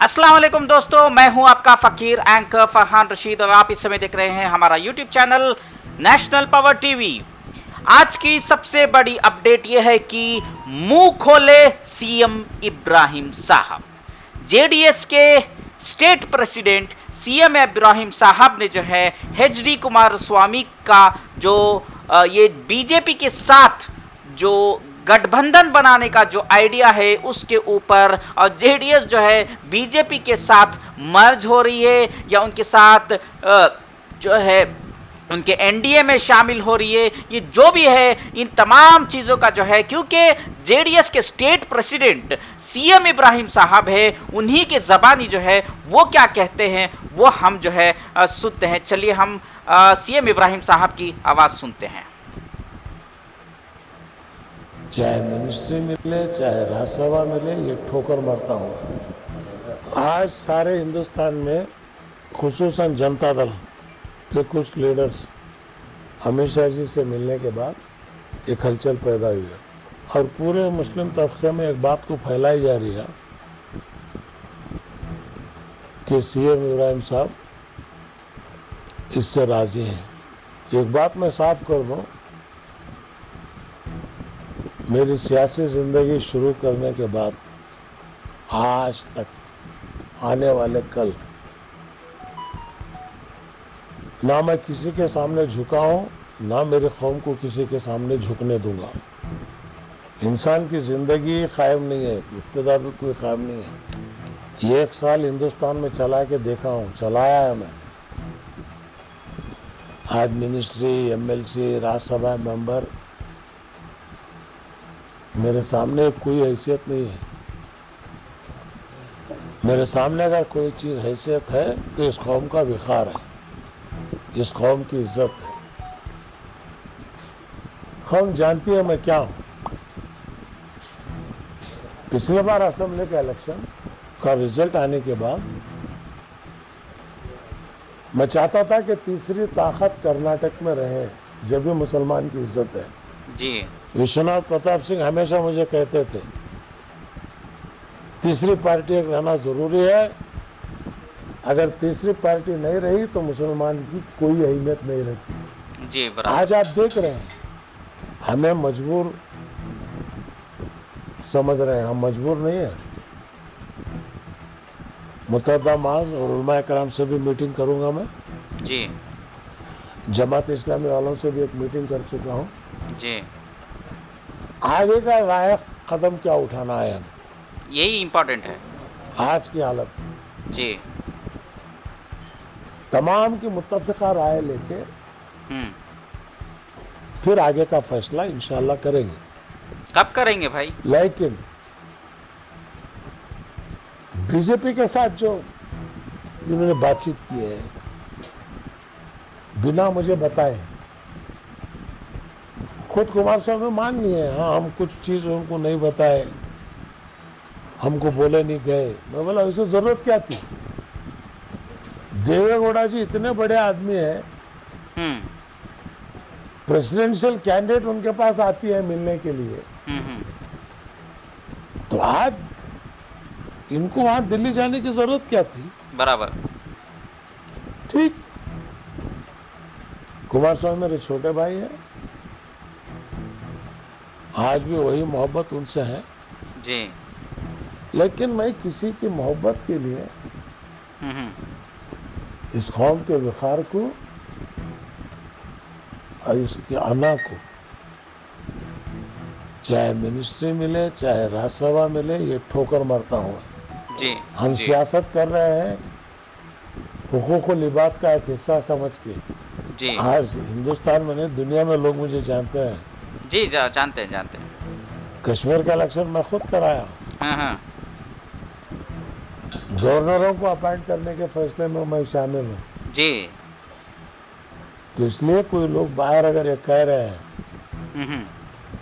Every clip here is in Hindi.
अस्सलाम वालेकुम दोस्तों, मैं हूं आपका फकीर एंकर फरहान रशीद और आप इस समय देख रहे हैं हमारा YouTube channel national power TV. आज की सबसे बड़ी अपडेट यह है कि मुंह खोले सीएम इब्राहिम साहब। जेडीएस के स्टेट प्रेसिडेंट सीएम इब्राहिम साहब ने जो है एचडी कुमारस्वामी का जो ये बीजेपी के साथ जो गठबंधन बनाने का जो आइडिया है उसके ऊपर, और जेडीएस जो है बीजेपी के साथ मर्ज हो रही है या उनके साथ जो है उनके एनडीए में शामिल हो रही है, ये जो भी है इन तमाम चीज़ों का जो है, क्योंकि जेडीएस के स्टेट प्रेसिडेंट सीएम इब्राहिम साहब है, उन्हीं के ज़बानी जो है वो क्या कहते हैं वो हम जो है सुनते हैं। चलिए हम सीएम इब्राहिम साहब की आवाज़ सुनते हैं। चाहे मिनिस्ट्री मिले चाहे राज्यसभा मिले, ये ठोकर मारता हूँ। आज सारे हिंदुस्तान में खुसूसन जनता दल के कुछ लीडर्स अमित शाह जी से मिलने के बाद एक हलचल पैदा हुई है और पूरे मुस्लिम तबके में एक बात को फैलाई जा रही है कि सीएम इब्राहिम साहब इससे राजी हैं। एक बात मैं साफ कर दूं, मेरी सियासी ज़िंदगी शुरू करने के बाद आज तक आने वाले कल ना मैं किसी के सामने झुका हूँ, ना मेरे कौम को किसी के सामने झुकने दूंगा। इंसान की ज़िंदगी कायम नहीं है, इब्तिदा भी कोई कायम नहीं है। ये 1 साल हिंदुस्तान में चला के देखा हूँ, चलाया है मैं। आज मिनिस्ट्री, एमएलसी, राज्यसभा मेंबर, मेरे सामने कोई हैसियत नहीं है। मेरे सामने अगर कोई चीज़ हैसियत है तो इस कौम का विखार है, इस कौम की इज्जत है। कौम जानती है मैं क्या हूँ। पिछले बार असेंबली का इलेक्शन का रिजल्ट आने के बाद मैं चाहता था कि तीसरी ताकत कर्नाटक में रहे, जब भी मुसलमान की इज्जत है जी। विश्वनाथ प्रताप सिंह हमेशा मुझे कहते थे तीसरी पार्टी एक रहना जरूरी है, अगर तीसरी पार्टी नहीं रही तो मुसलमान की कोई अहमियत नहीं रहती जी। बराबर। आज आप देख रहे हैं, हमें मजबूर समझ रहे हैं, हम मजबूर नहीं है। मुतहदा माज और उलमा कराम से भी मीटिंग करूंगा मैं जी। जमात इस्लामी वालों से भी एक मीटिंग कर चुका हूँ जी। आगे का लायक कदम क्या उठाना है, यही इम्पोर्टेंट है आज की हालत जी। तमाम की मुत्तफ़िक़ा राय लेके फिर आगे का फैसला इंशाअल्लाह करेंगे। कब करेंगे भाई? लेकिन बीजेपी के साथ जो इन्होंने बातचीत की है बिना मुझे बताए, खुद कुमारस्वामी मान लिए, हाँ हम कुछ चीज़ उनको नहीं बताए, हमको बोले नहीं गए। मैं बोला इसे जरूरत क्या थी? देवेगौड़ा जी इतने बड़े आदमी है, प्रेसिडेंशियल कैंडिडेट उनके पास आती है मिलने के लिए, तो आज इनको वहां दिल्ली जाने की जरूरत क्या थी? बराबर। ठीक, कुमारस्वामी मेरे छोटे भाई हैं, आज भी वही मोहब्बत उनसे है जी। लेकिन मैं किसी की मोहब्बत के लिए इस कौम के विखार को और इसके अना को, चाहे मिनिस्ट्री मिले चाहे राज्यसभा मिले, ये ठोकर मारता हूँ जी। हम जी। सियासत कर रहे हैं हुकूक लिबात का एक हिस्सा समझ के। जी। आज हिंदुस्तान में नहीं, दुनिया में लोग मुझे जानते हैं। जी। जानते हैं। कश्मीर का इलेक्शन मैं खुद कराया, हाँ। गवर्नरों को अपॉइंट करने के फैसले में मैं शामिल हूँ जी। तो इसलिए कोई लोग बाहर अगर ये कह रहे हैं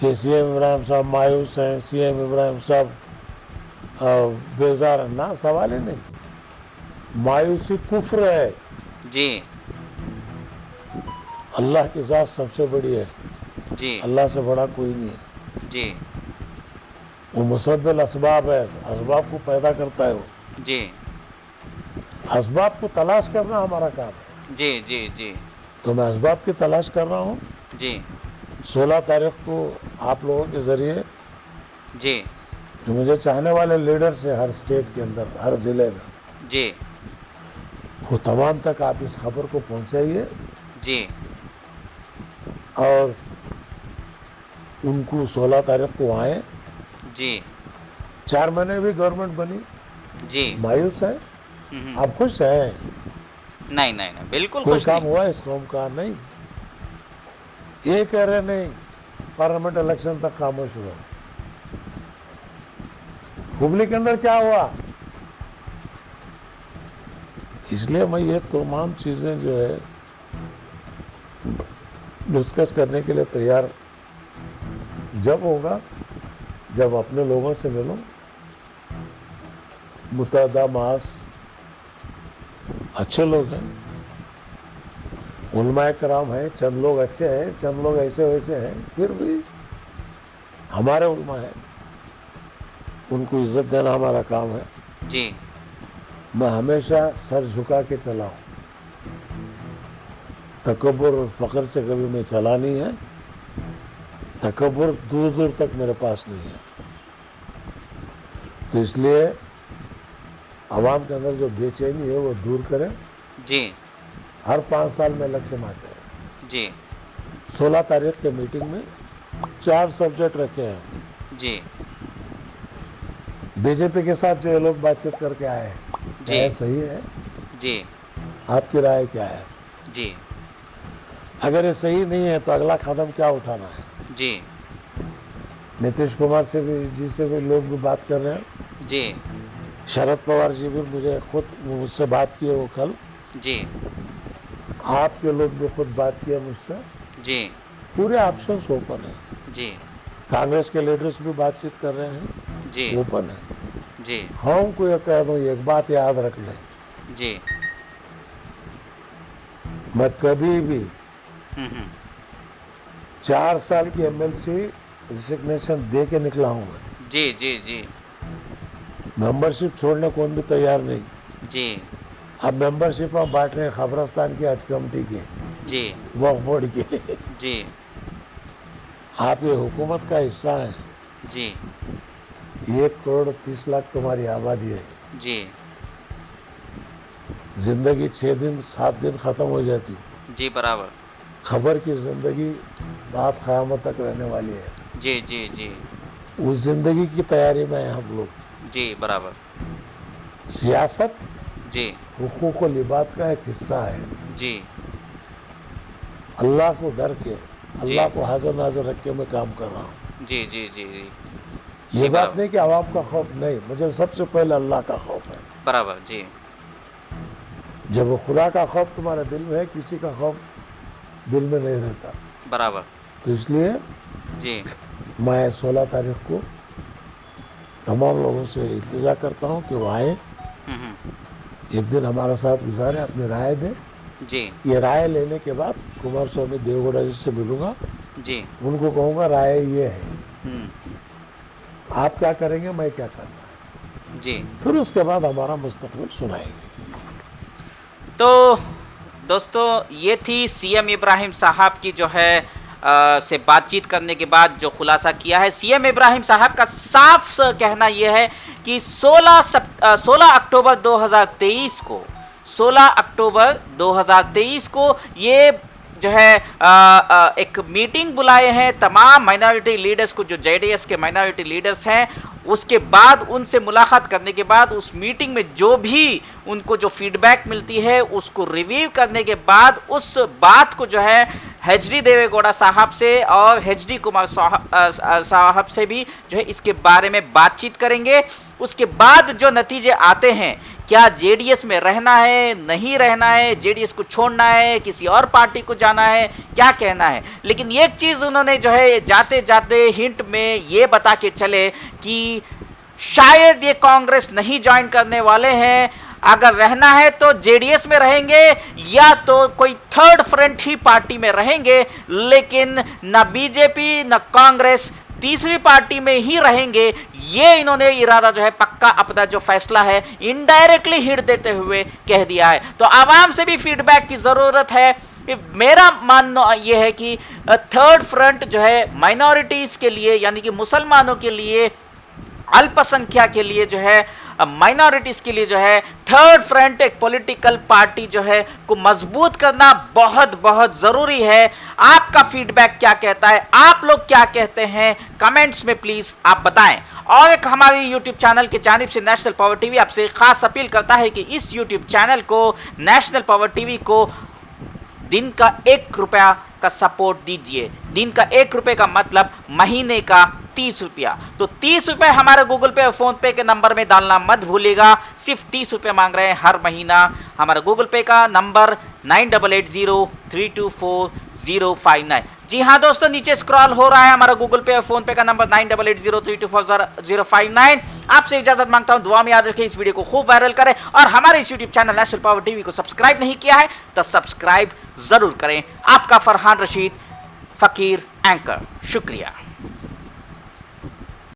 कि सीएम इब्राहिम साहब मायूस हैं, सीएम इब्राहिम साहब बेजार है, ना, सवाल ही नहीं। मायूसी कुफ्र है जी। अल्लाह की ज़ात सबसे बड़ी है जी। अल्लाह से बड़ा कोई नहीं है जी। वो मुसब्बिल असबाब है, असबाब को पैदा करता है वो। जी। असबाब को तलाश करना हमारा काम है। जी जी जी तो मैं असबाब की तलाश कर रहा हूँ। जी 16 तारीख को आप लोगों के जरिए जी जो मुझे चाहने वाले लीडर्स हैं हर स्टेट के अंदर, हर जिले में, जी वो तमाम तक आप इस खबर को पहुंचाइए जी और उनको 16 तारीख को आए। जी 4 महीने भी गवर्नमेंट बनी, जी मायूस है, आप खुश हैं? नहीं नहीं नहीं, बिल्कुल कोई खुश काम नहीं। हुआ इस कौम का? नहीं। ये कह रहे नहीं पार्लियामेंट इलेक्शन तक खामोश हुआ। हुबली के अंदर क्या हुआ? इसलिए मैं ये तमाम चीजें जो है डिस्कस करने के लिए तैयार जब होगा, जब अपने लोगों से मिलूं, मुतहदा मास अच्छे लोग हैं, उलमाए कराम हैं, चंद लोग अच्छे हैं, चंद लोग ऐसे वैसे हैं, फिर भी हमारे उलमा हैं, उनको इज्जत देना हमारा काम है। जी मैं हमेशा सर झुका के चला हूँ, तकब्बुर और फख्र से कभी मैं चला नहीं है। तकब्बुर दूर दूर तक मेरे पास नहीं है। तो इसलिए आवाम के अंदर जो बेचैनी है वो दूर करें। जी हर 5 साल में इलेक्शन आते हैं। जी 16 तारीख के मीटिंग में 4 सब्जेक्ट रखे हैं। जी बीजेपी के साथ जो ये लोग बातचीत करके आए हैं, जी। क्या सही है? जी आपकी राय क्या है? जी अगर ये सही नहीं है तो अगला कदम क्या उठाना है? जी नीतीश कुमार से भी जी से भी लोग भी बात कर रहे हैं। जी शरद पवार जी भी मुझसे बात किए वो कल। जी आपके लोग भी खुद बात किए मुझसे। जी पूरे ऑप्शंस ओपन है। जी कांग्रेस के लीडर्स भी बातचीत कर रहे हैं, जी ओपन है। जी हम को ये कह दूं, एक बात याद रख लें, जी मैं कभी भी हम्म 4 साल की एमएलसी रिसिग्नेशन दे के निकला हूँ। जी जी जी मेंबरशिप छोड़ने कौन भी तैयार नहीं। जी अब मेंबरशिप हम बांट रहे हैं खबरस्तान की, हज कमेटी की, जी वक्फ बोर्ड की। जी आप ये हुकूमत का हिस्सा हैं। जी 1 करोड़ 30 लाख तुम्हारी आबादी है। जी जिंदगी 6 दिन 7 दिन खत्म हो जाती। जी बराबर। खबर की जिंदगी बात क़यामत तक रहने वाली है। जी जी जी उस जिंदगी की तैयारी में हैं हम लोग। जी बराबर। सियासत जी हुकूक व लिबात का एक हिस्सा है। जी अल्लाह को डर के, अल्लाह को हाजिर नाजिर रख के मैं काम कर रहा हूँ। जी जी जी जी ये जी, बात बराबर। नहीं कि आवाम का खौफ नहीं, मुझे सबसे पहले अल्लाह का खौफ है। बराबर। जी जब वो खुदा का खौफ तुम्हारे दिल में है, किसी का खौफ दिल में नहीं रहता। बराबर। तो इसलिए जी मैं 16 तारीख को तमाम लोगों से इल्तिजा करता हूँ कि वो आए, एक दिन हमारा साथ गुजारे, अपनी राय दें। जी ये राय लेने के बाद कुमार स्वामी देवगौड़ा जी से मिलूंगा, जी उनको कहूँगा राय ये है, हम्म, आप क्या करेंगे, मैं क्या करना है, जी। फिर उसके बाद हमारा मुस्तकबिल सुनाएंगे। तो दोस्तों, ये थी सीएम इब्राहिम साहब की जो है से बातचीत करने के बाद जो खुलासा किया है। सीएम इब्राहिम साहब का साफ कहना यह है कि 16 अक्टूबर 2023 को 16 अक्टूबर 2023 को ये जो है एक मीटिंग बुलाए हैं तमाम माइनॉरिटी लीडर्स को, जो जेडीएस के माइनॉरिटी लीडर्स हैं। उसके बाद उनसे मुलाकात करने के बाद उस मीटिंग में जो भी उनको जो फीडबैक मिलती है उसको रिव्यू करने के बाद उस बात को जो है एचडी देवेगौड़ा साहब से और एचडी कुमार साहब से भी जो है इसके बारे में बातचीत करेंगे। उसके बाद जो नतीजे आते हैं, क्या जेडीएस में रहना है, नहीं रहना है, जेडीएस को छोड़ना है, किसी और पार्टी को जाना है, क्या कहना है। लेकिन एक चीज उन्होंने जो है जाते जाते हिंट में ये बता के चले कि शायद ये कांग्रेस नहीं ज्वाइन करने वाले हैं। अगर रहना है तो जेडीएस में रहेंगे या तो कोई थर्ड फ्रंट ही पार्टी में रहेंगे, लेकिन न बीजेपी न कांग्रेस तीसरी पार्टी में ही रहेंगे, ये इन्होंने इरादा जो है पक्का अपना जो फैसला है इनडायरेक्टली हिट देते हुए कह दिया है। तो आवाम से भी फीडबैक की जरूरत है। मेरा मानना यह है कि थर्ड फ्रंट जो है माइनॉरिटीज के लिए, यानी कि मुसलमानों के लिए, अल्पसंख्या के लिए जो है, माइनॉरिटीज के लिए जो है, थर्ड फ्रंट एक पॉलिटिकल पार्टी जो है को मजबूत करना बहुत बहुत जरूरी है। आपका फीडबैक क्या कहता है, आप लोग क्या कहते हैं, कमेंट्स में प्लीज आप बताएं। और एक हमारी यूट्यूब चैनल की जानिब से नेशनल पावर टीवी आपसे खास अपील करता है कि इस यूट्यूब चैनल को, नेशनल पावर टीवी को दिन का 1 रुपया का सपोर्ट दीजिए। दिन का 1 रुपये का मतलब महीने का 30 रुपया। तो 30 रुपये हमारे गूगल पे और फोन पे के नंबर में डालना मत भूलिएगा। सिर्फ 30 रुपये मांग रहे हैं हर महीना। हमारा गूगल पे का नंबर 9880324059। जी हाँ दोस्तों, नीचे स्क्रॉल हो रहा है हमारा गूगल पे और फोन पे का नंबर 9880324059। आपसे इजाजत मांगता हूं, दुआ में याद रखें, इस वीडियो को खूब वायरल करें और हमारे इस YouTube channel national power TV को सब्सक्राइब नहीं किया है तो सब्सक्राइब जरूर करें। आपका फरहान रशीद, फकीर एंकर, शुक्रिया।